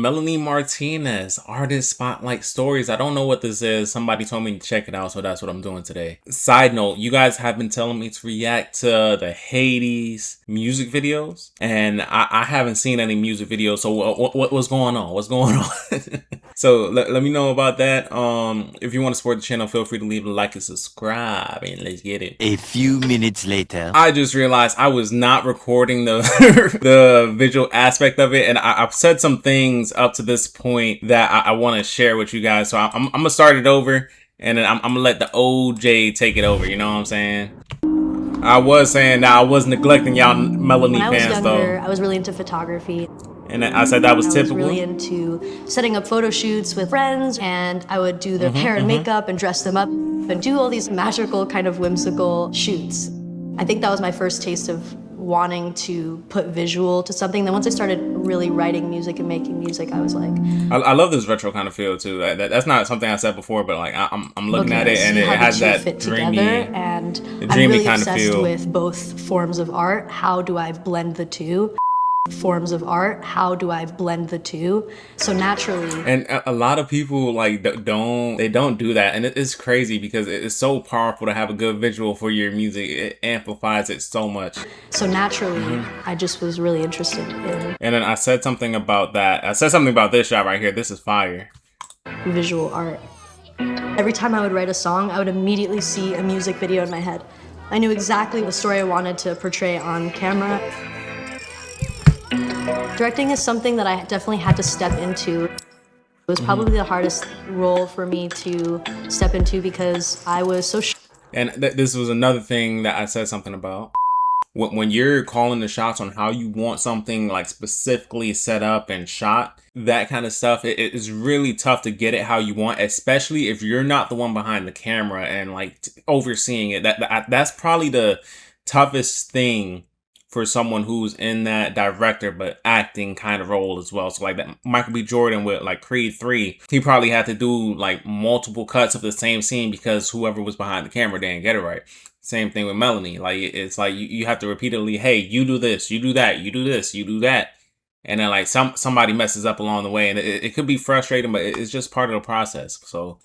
Melanie Martinez, Artist Spotlight Stories. I don't know what this is. Somebody told me to check it out, so that's what I'm doing today. Side note, you guys have been telling me to react to the Hades music videos, and I haven't seen any music videos, so what's going on? What's going on? So let me know about that. If you want to support the channel, feel free to leave a like and subscribe, and let's get it. A few minutes later, I just realized I was not recording the the visual aspect of it, and I've said some things up to this point that I want to share with you guys. So I'm gonna start it over, and then I'm gonna let the OJ take it over. You know what I'm saying? I was saying that I was neglecting y'all Melanie fans. When I was younger, though. I was really into photography. And I said that was typical. I was really into setting up photo shoots with friends, and I would do their hair and makeup and dress them up and do all these magical, kind of whimsical shoots. I think that was my first taste of wanting to put visual to something. Then once I started really writing music and making music, I was like, I love this retro kind of feel too. That's not something I said before, but like I'm looking at it, and it has that dreamy, and I'm really kind of feel with both forms of art. How do I blend the two? Forms of art, how do I blend the two? So naturally. And a lot of people like don't do that, and it's crazy because it's so powerful to have a good visual for your music. It amplifies it so much. So naturally, I just was really interested in. And then I said something about that. I said something about this shot right here. This is fire. Visual art. Every time I would write a song, I would immediately see a music video in my head. I knew exactly the story I wanted to portray on camera. Directing is something that I definitely had to step into. It was probably the hardest role for me to step into because I was so And this was another thing that I said something about. When you're calling the shots on how you want something like specifically set up and shot, that kind of stuff, it is really tough to get it how you want, especially if you're not the one behind the camera and like overseeing it. That's probably the toughest thing for someone who's in that director but acting kind of role as well. So like that Michael B. Jordan with like Creed 3, he probably had to do like multiple cuts of the same scene because whoever was behind the camera didn't get it right. Same thing with Melanie. Like it's like you have to repeatedly, hey, you do this, you do that, you do this, you do that. And then like somebody messes up along the way, and it could be frustrating, but it's just part of the process. So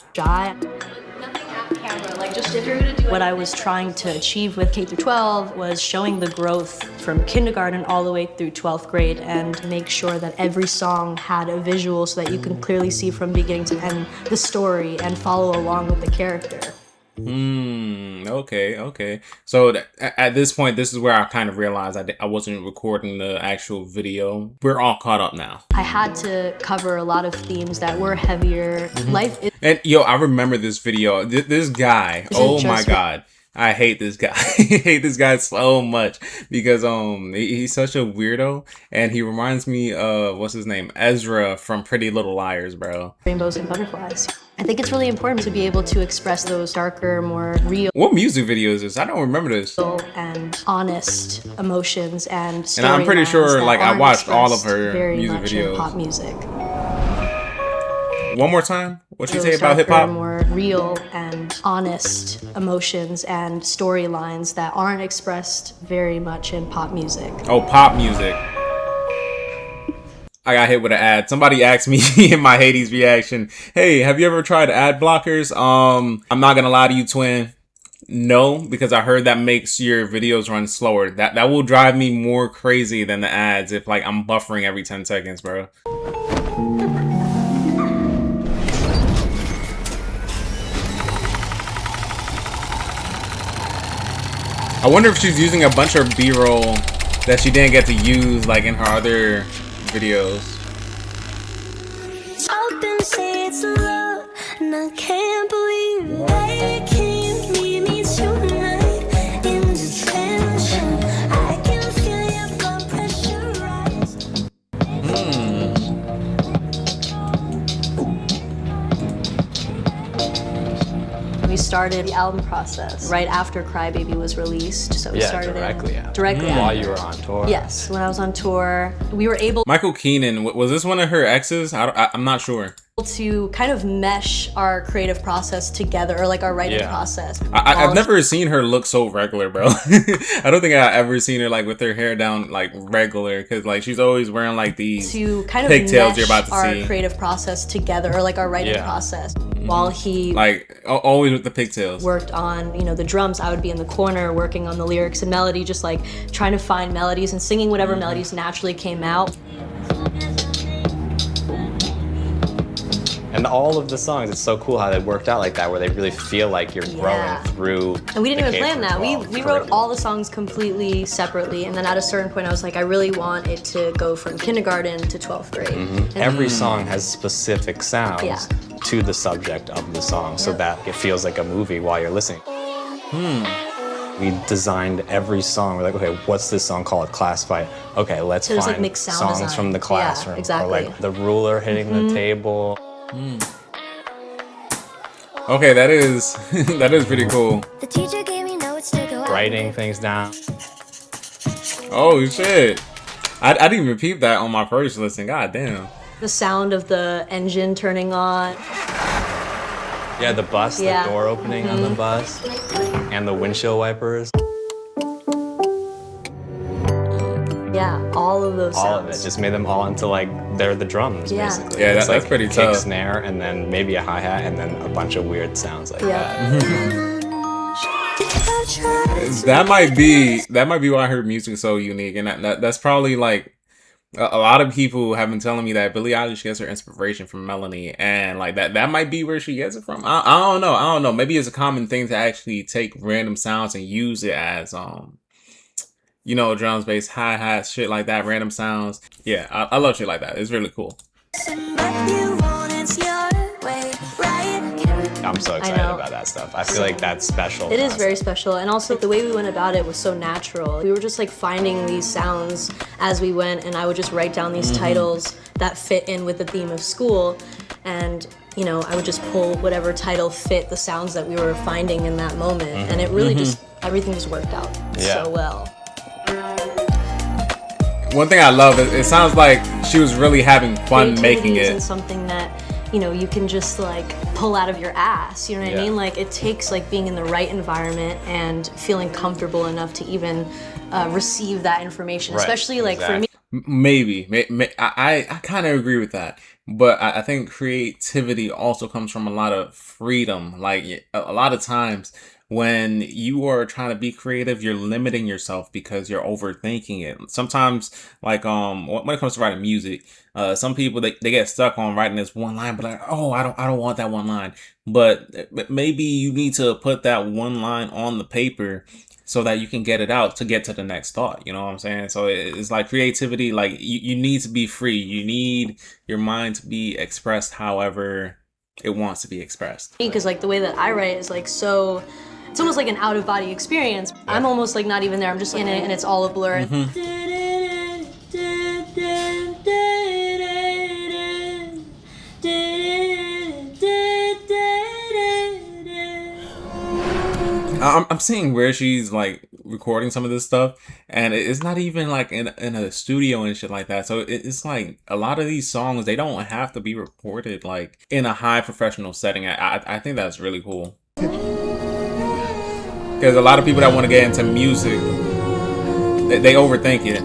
like just if you're gonna do what I was trying to achieve with K through 12 was showing the growth from kindergarten all the way through 12th grade and make sure that every song had a visual so that you can clearly see from beginning to end the story and follow along with the character. Okay. So at this point, this is where I kind of realized I wasn't recording the actual video. We're all caught up now. I had to cover a lot of themes that were heavier. And yo, I remember this video. This guy, oh my God. I hate this guy. I hate this guy so much because he's such a weirdo, and he reminds me of what's his name, Ezra from Pretty Little Liars, bro. Rainbows and butterflies. I think it's really important to be able to express those darker, more real. What music video is this? I don't remember this. And honest emotions and storylines. And I'm pretty sure like I watched all of her music videos. Pop music. One more time. What you say about hip hop? More real and honest emotions and storylines that aren't expressed very much in pop music. Oh, pop music. I got hit with an ad. Somebody asked me in my Hades reaction, hey, have you ever tried ad blockers? I'm not gonna lie to you, twin. No, because I heard that makes your videos run slower. That will drive me more crazy than the ads if like I'm buffering every 10 seconds, bro. I wonder if she's using a bunch of B-roll that she didn't get to use like in her other videos. Often say it's love, and I can't believe they can't meet me tonight in detention. I can feel your blood pressure rise. We started the album process right after Crybaby was released. So we started directly while you were on tour. Yes, when I was on tour, we were able. Michael Keenan, was this one of her exes? I'm not sure. to kind of mesh our creative process together, or like our writing process. I've never seen her look so regular, bro. I don't think I've ever seen her like with her hair down like regular, because like she's always wearing like these to kind of pigtails mesh you're about to our see. creative process together, or like our writing process. While he like always with the pigtails worked on, you know, the drums, I would be in the corner working on the lyrics and melody, just like trying to find melodies and singing whatever melodies naturally came out. And all of the songs, it's so cool how they worked out like that, where they really feel like you're growing through. And we didn't even plan that. We curriculum. wrote all the songs completely separately, and then at a certain point I was like, I really want it to go from kindergarten to 12th grade. And Every song has specific sounds to the subject of the song, so that it feels like a movie while you're listening. We designed every song. We're like, okay, what's this song called? Classify it. Okay, let's So there's, like, find mixed sound songs design. from the classroom. Yeah, exactly. Or like the ruler hitting the table. Okay, that is that is pretty cool. The teacher gave me notes to go out. Writing things down. Oh shit, I didn't even peep that on my first listen. God damn. the sound of the engine turning on. Yeah, the bus, the door opening on the bus, and the windshield wipers. Yeah, all of those All sounds. of it just made them all into like they're the drums basically. Yeah, It's that's like pretty kick, tough. snare, and then maybe a hi-hat, and then a bunch of weird sounds like that. That might be why her music's so unique, and that's probably like a lot of people have been telling me that Billie Eilish gets her inspiration from Melanie, and like that might be where she gets it from. I don't know. Maybe it's a common thing to actually take random sounds and use it as you know, drums, bass, hi-hats, shit like that, random sounds. Yeah, I love shit like that. It's really cool. I'm so excited about that stuff. I feel like that's special. It is very special, and also the way we went about it was so natural. We were just like finding these sounds as we went, and I would just write down these titles that fit in with the theme of school, and you know, I would just pull whatever title fit the sounds that we were finding in that moment, and it really just, everything just worked out so well. One thing I love is it sounds like she was really having fun making Creativity it. isn't something that, you know, you can just like pull out of your ass, you know what I mean? Like it takes like being in the right environment and feeling comfortable enough to even receive that information, especially like for me. Maybe I kind of agree with that, but I think creativity also comes from a lot of freedom. Like a lot of times when you are trying to be creative, you're limiting yourself because you're overthinking it. Sometimes, like when it comes to writing music, some people they get stuck on writing this one line, but like, oh, I don't want that one line. But maybe you need to put that one line on the paper so that you can get it out to get to the next thought. You know what I'm saying? So it's like creativity. Like you need to be free. You need your mind to be expressed however it wants to be expressed. Because like the way that I write is like so. It's almost like an out-of-body experience. I'm almost like not even there. I'm just in it, and it's all a blur. I'm seeing where she's like recording some of this stuff, and it's not even like in a studio and shit like that. So it's like a lot of these songs, they don't have to be recorded like in a high professional setting. I think that's really cool. Because a lot of people that want to get into music, they overthink it.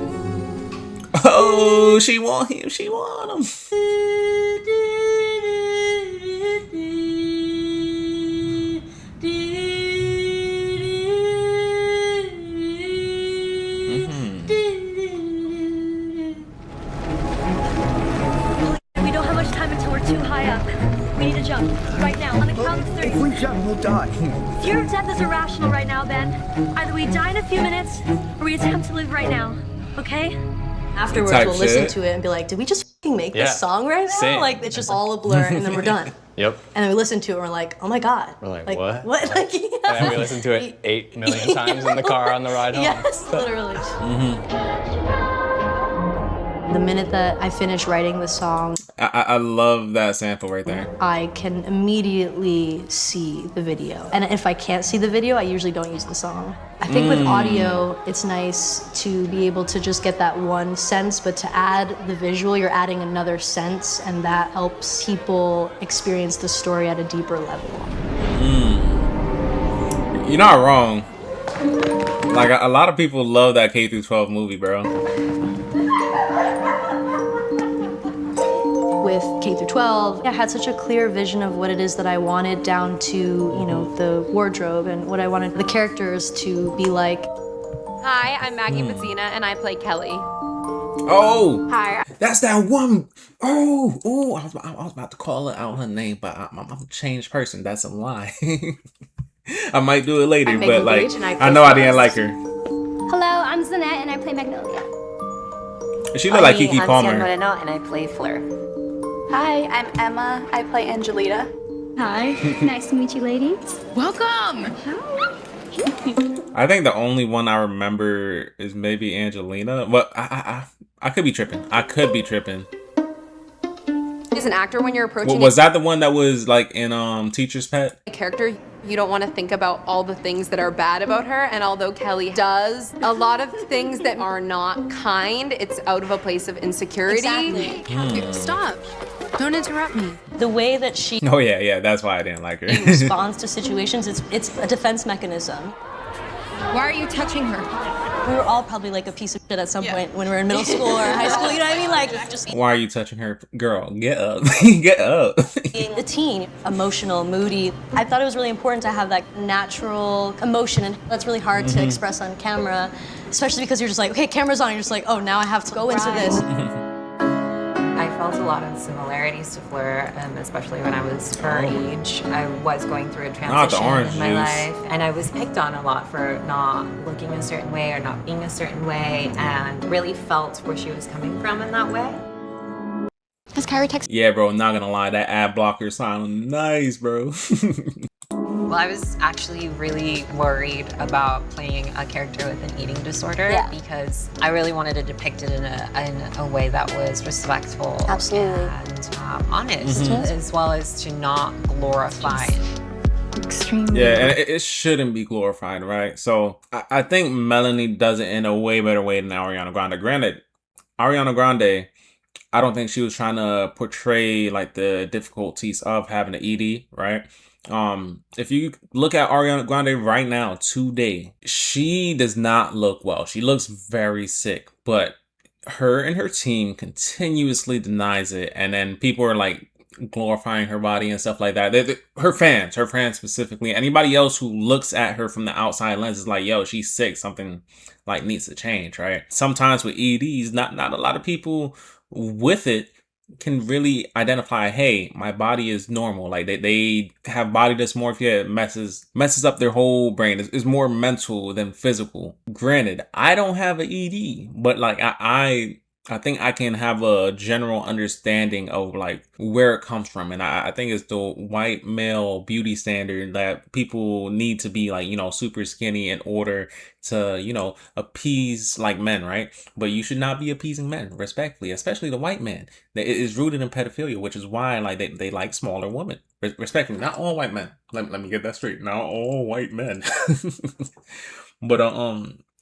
Oh, she want him. She want him. We don't have much time until we're too high up. We need to jump right now on the count of 3. If we jump, we'll die. Fear of death is irrational right now, Ben. Either we die in a few minutes, or we attempt to live right now. Okay? Afterwards, Type we'll listen shit. to it and be like, did we just fucking make Yeah. this song right now? Same. Like, it's just all a blur, and then we're done. Yep. And then we listen to it, and we're like, oh my God. We're like, what? What? Like, And then we listened to it 8 million times in the car on the ride home. Yes, literally. The minute that I finish writing the song, I love that sample right there. I can immediately see the video. And if I can't see the video, I usually don't use the song. I think with audio, it's nice to be able to just get that one sense, but to add the visual, you're adding another sense, and that helps people experience the story at a deeper level. You're not wrong. Like, a lot of people love that K through 12 movie, bro. With K through 12, I had such a clear vision of what it is that I wanted, down to, you know, the wardrobe and what I wanted the characters to be like. Hi, I'm Maggie Bazzina, and I play Kelly. Oh! Hi. That's that one. Oh, I was about to call it out her name, but I'm a changed person. That's a lie. I might do it later, I'm but Megan like, Gage, and I I know I didn't like her. Hello, I'm Zanette and I play Magnolia. She looked like Kiki I'm Palmer. Sian Moreno, and I play Fleur. Hi, I'm Emma. I play Angelita. Hi, nice to meet you ladies. Welcome! I think the only one I remember is maybe Angelina. But I could be tripping. I could be tripping. As an actor, when you're approaching Was that the one that was like in Teacher's Pet? a character, you don't want to think about all the things that are bad about her. And although Kelly does a lot of things that are not kind, it's out of a place of insecurity. Exactly. Stop. Don't interrupt me. The way that she Oh yeah, that's why I didn't like her. responds to situations, it's a defense mechanism. Why are you touching her? We were all probably like a piece of shit at some point when we were in middle school or high school, you know what I mean? Like, just Why are you touching her? Girl, get up. Get up. being the teen, emotional, moody. I thought it was really important to have that natural emotion, and that's really hard to express on camera, especially because you're just like, okay, camera's on, and you're just like, oh, now I have to go into this. I felt a lot of similarities to Fleur, especially when I was her age. I was going through a transition in my life, and I was picked on a lot for not looking a certain way or not being a certain way, and really felt where she was coming from in that way. Has Kyrie texted? Yeah, bro, not gonna lie, that ad blocker sound nice, bro. Well, I was actually really worried about playing a character with an eating disorder because I really wanted to depict it in a way that was respectful and honest, as well as to not glorify it. Extremely. Yeah, and it shouldn't be glorified, right? So I think Melanie does it in a way better way than Ariana Grande. Granted, Ariana Grande, I don't think she was trying to portray like the difficulties of having an ED, right? If you look at Ariana Grande right now, today, she does not look well. She looks very sick, but her and her team continuously denies it. And then people are like glorifying her body and stuff like that. Her fans specifically, anybody else who looks at her from the outside lens is like, yo, she's sick. Something like needs to change, right? Sometimes with EDs, not a lot of people with it can really identify, hey, my body is normal. Like they have body dysmorphia. It messes up their whole brain. It's more mental than physical. Granted, I don't have an ED, but like I think I can have a general understanding of like where it comes from. And I think it's the white male beauty standard that people need to be like, you know, super skinny in order to, you know, appease like men, right? But you should not be appeasing men, respectfully, especially the white man. It is rooted in pedophilia, which is why like they like smaller women. Respectfully, not all white men. Let me get that straight. Not all white men. But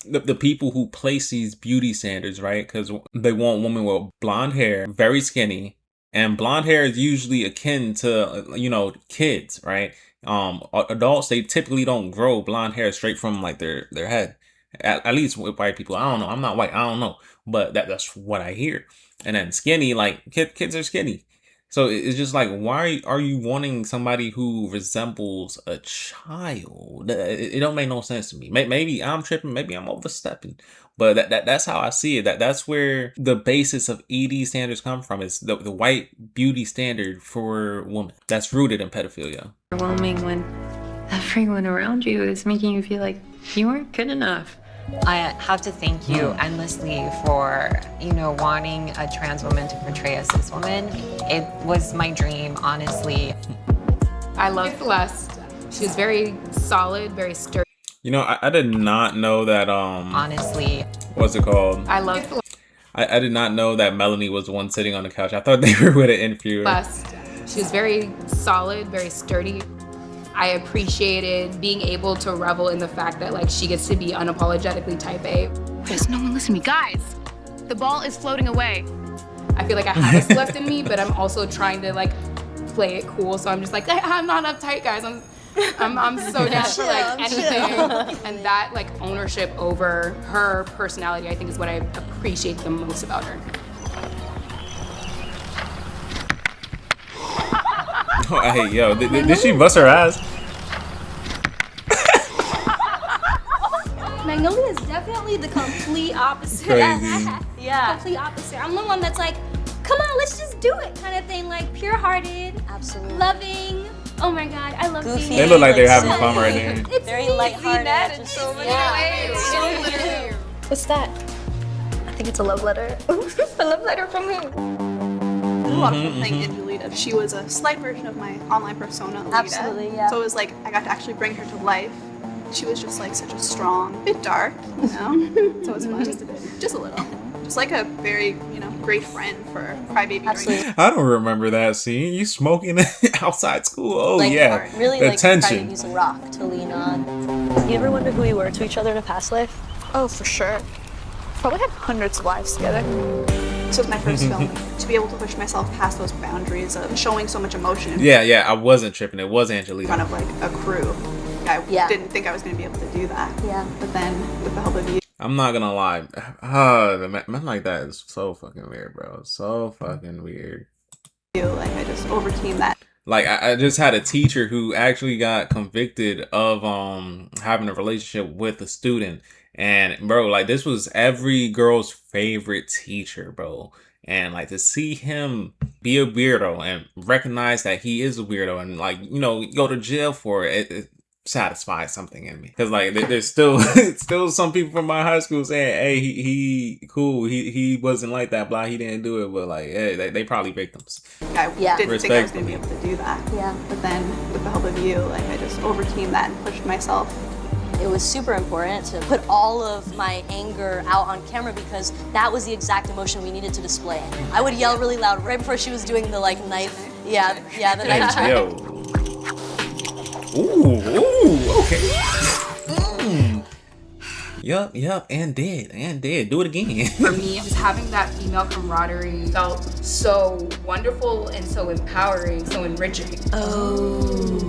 the people who place these beauty standards, right? Because they want women with blonde hair, very skinny, and blonde hair is usually akin to, you know, kids, right? Adults, they typically don't grow blonde hair straight from like their head. At least with white people, I don't know. I'm not white, I don't know, but that's what I hear. And then skinny, like kids are skinny. So it's just like, why are you wanting somebody who resembles a child? It don't make no sense to me. Maybe I'm tripping. Maybe I'm overstepping. But that's how I see it. That's where the basis of ED standards come from. Is the white beauty standard for women. That's rooted in pedophilia. Overwhelming when everyone around you is making you feel like you weren't good enough. I have to thank you endlessly for, you know, wanting a trans woman to portray a cis woman. It was my dream, honestly. I love Celeste. She's very solid, very sturdy. You know, I did not know that, Honestly. what's it called? I love Celeste. I did not know that Melanie was the one sitting on the couch. I thought they were with an interviewer. Blessed. She was very solid, very sturdy. I appreciated being able to revel in the fact that like she gets to be unapologetically type A. Does no one listen to me? Guys, the ball is floating away. I feel like I have this left in me, but I'm also trying to like play it cool. So I'm just like, I'm not uptight, guys. I'm so down for like anything. And that like ownership over her personality, I think is what I appreciate the most about her. Oh, hey, yo, did she bust her ass? Magnolia is definitely the complete opposite. Crazy. Yeah. Complete opposite. I'm the one that's like, come on, let's just do it kind of thing. Like pure-hearted, Absolutely. loving. Oh my God, I love Goofy. being They look like they're having silly. fun right there. It's Very me. lighthearted. Just- So many Yeah. What's that? I think it's a love letter. A love letter from who? A lot of people playing Angelita. She was a slight version of my online persona, Alita. Absolutely, yeah. So it was like I got to actually bring her to life. She was just like such a strong, bit dark, you know. So it was fun, just a little, just like a very, you know, great friend for Crybaby. Absolutely. I don't remember that scene. You smoking outside school? Oh Like, yeah, really the like tension. trying using rock to lean on. You ever wonder who we were to each other in a past life? Oh, for sure. Probably had hundreds of lives together. This was my first film. To be able to push myself past those boundaries of showing so much emotion Yeah, I wasn't tripping. It was in Angelita. front of like a crew. I didn't think I was going to be able to do that. Yeah. But then with the help of you. I'm not gonna lie. The men like that is so fucking weird, bro. So fucking weird. Like I just overcame that. Like I just had a teacher who actually got convicted of having a relationship with a student. And bro, like this was every girl's favorite teacher, bro. And like to see him be a weirdo and recognize that he is a weirdo and like, you know, go to jail for it satisfies something in me. Cause like there's still some people from my high school saying, hey, he cool. He wasn't like that, blah, he didn't do it. But like, hey, they probably victims. I didn't think I was Respectfully. going to be able to do that. Yeah. But then with the help of you, like I just overcame that and pushed myself. It was super important to put all of my anger out on camera because that was the exact emotion we needed to display. I would yell really loud right before she was doing the like knife. Yeah, the knife trick. Yo. Ooh, okay. Yup, and did. Do it again. For me, just having that female camaraderie felt so wonderful and so empowering, so enriching. Oh.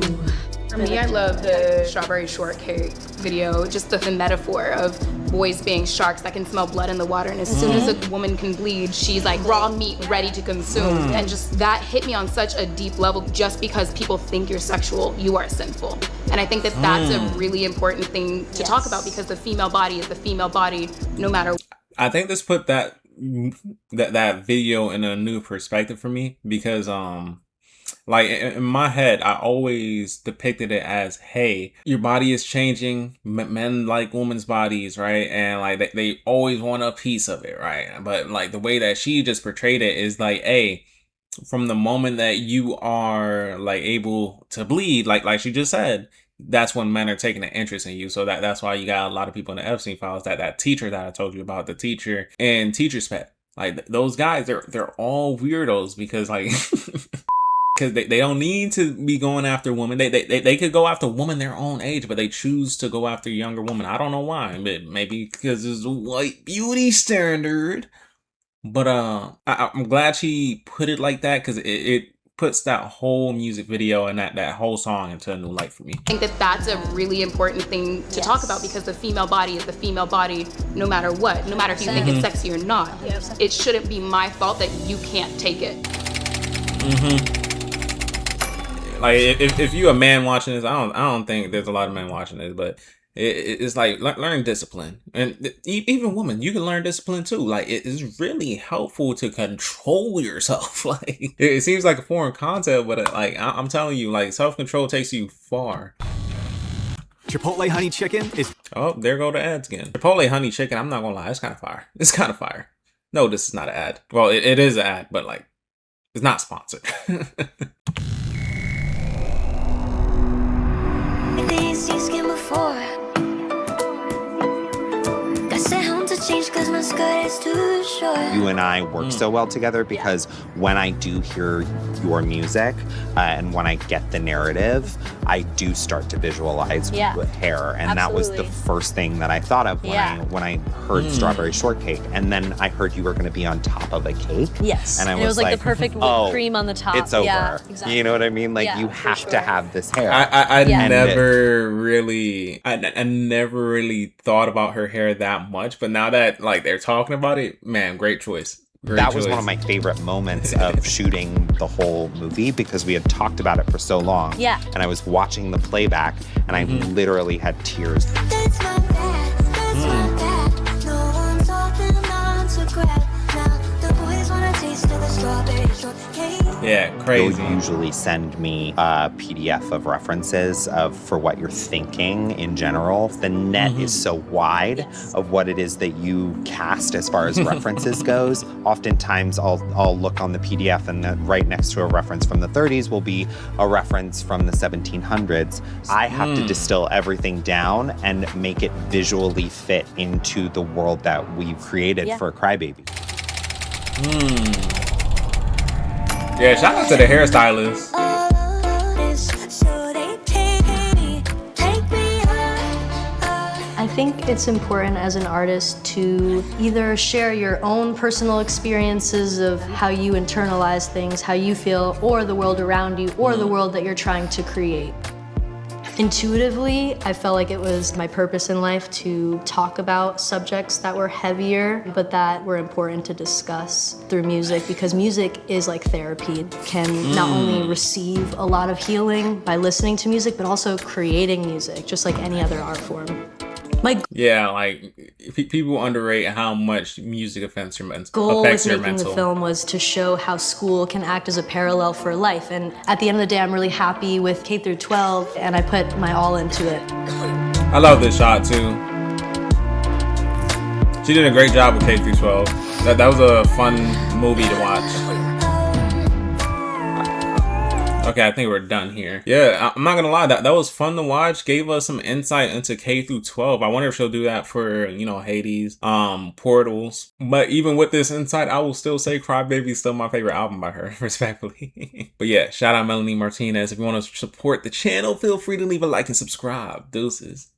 For me, I love the strawberry shortcake video, just the metaphor of boys being sharks that can smell blood in the water, and as soon as a woman can bleed, she's like raw meat ready to consume. And just that hit me on such a deep level. Just because people think you're sexual, you are sinful. And I think that that's a really important thing to talk about because the female body is the female body no matter what. I think this put that video in a new perspective for me because like in my head, I always depicted it as, hey, your body is changing. Men like women's bodies, right? And like they always want a piece of it, right? But like the way that she just portrayed it is like, hey, from the moment that you are like able to bleed, like she just said, that's when men are taking an interest in you. So that's why you got a lot of people in the Epstein files. That teacher that I told you about, the teacher in Teacher's Pet, like those guys, they're all weirdos because like. Because they don't need to be going after women. They could go after a woman their own age, but they choose to go after younger women. I don't know why, but maybe because it's a white beauty standard. But I'm glad she put it like that because it puts that whole music video and that whole song into a new light for me. I think that that's a really important thing to talk about because the female body is the female body no matter what. No matter if you think it's sexy or not. It shouldn't be my fault that you can't take it. Like if you a man watching this, I don't think there's a lot of men watching this, but it's like learn discipline, and even women, you can learn discipline too. Like it is really helpful to control yourself. Like it seems like a foreign concept, but like I'm telling you, like self-control takes you far. Chipotle honey chicken is. Oh, there go the ads again. Chipotle honey chicken. I'm not gonna lie, it's kind of fire. It's kind of fire. No, this is not an ad. Well, it is an ad, but like it's not sponsored. Skin before. Got sent home to change cause my skirt is too short. You and I work so well together because when I do hear your music and when I get the narrative, I do start to visualize hair. And that was the first thing that I thought of when I heard Strawberry Shortcake. And then I heard you were going to be on top of a cake. Yes. And it was like the perfect whipped cream on the top. It's over. Yeah, exactly. You know what I mean? Like you have to have this hair. I never really thought about her hair that much, but now that like they're talking about it, man, great choice. That was one of my favorite moments of shooting the whole movie because we had talked about it for so long. Yeah. And I was watching the playback and I literally had tears. That's my bad, that's my bad. No one's often on to grab. Now the boys wanna taste of the strawberry shortcake. Yeah, crazy. You'll usually send me a PDF of references for what you're thinking in general. The net is so wide of what it is that you cast as far as references goes. Oftentimes I'll look on the PDF and right next to a reference from the 30s will be a reference from the 1700s. I have to distill everything down and make it visually fit into the world that we've created for Crybaby. Yeah, shout out to the hairstylist. I think it's important as an artist to either share your own personal experiences of how you internalize things, how you feel, or the world around you, or the world that you're trying to create. Intuitively, I felt like it was my purpose in life to talk about subjects that were heavier, but that were important to discuss through music, because music is like therapy. You can not only receive a lot of healing by listening to music, but also creating music, just like any other art form. Yeah, like people underrate how much music affects your mental. Goal with making the film was to show how school can act as a parallel for life, and at the end of the day, I'm really happy with K through 12, and I put my all into it. I love this shot too. She did a great job with K through 12. That was a fun movie to watch. Okay, I think we're done here. Yeah, I'm not gonna lie, that was fun to watch. Gave us some insight into K through 12. I wonder if she'll do that for, you know, Hades, Portals. But even with this insight, I will still say Crybaby is still my favorite album by her, respectfully. But yeah, shout out Melanie Martinez. If you want to support the channel, feel free to leave a like and subscribe. Deuces.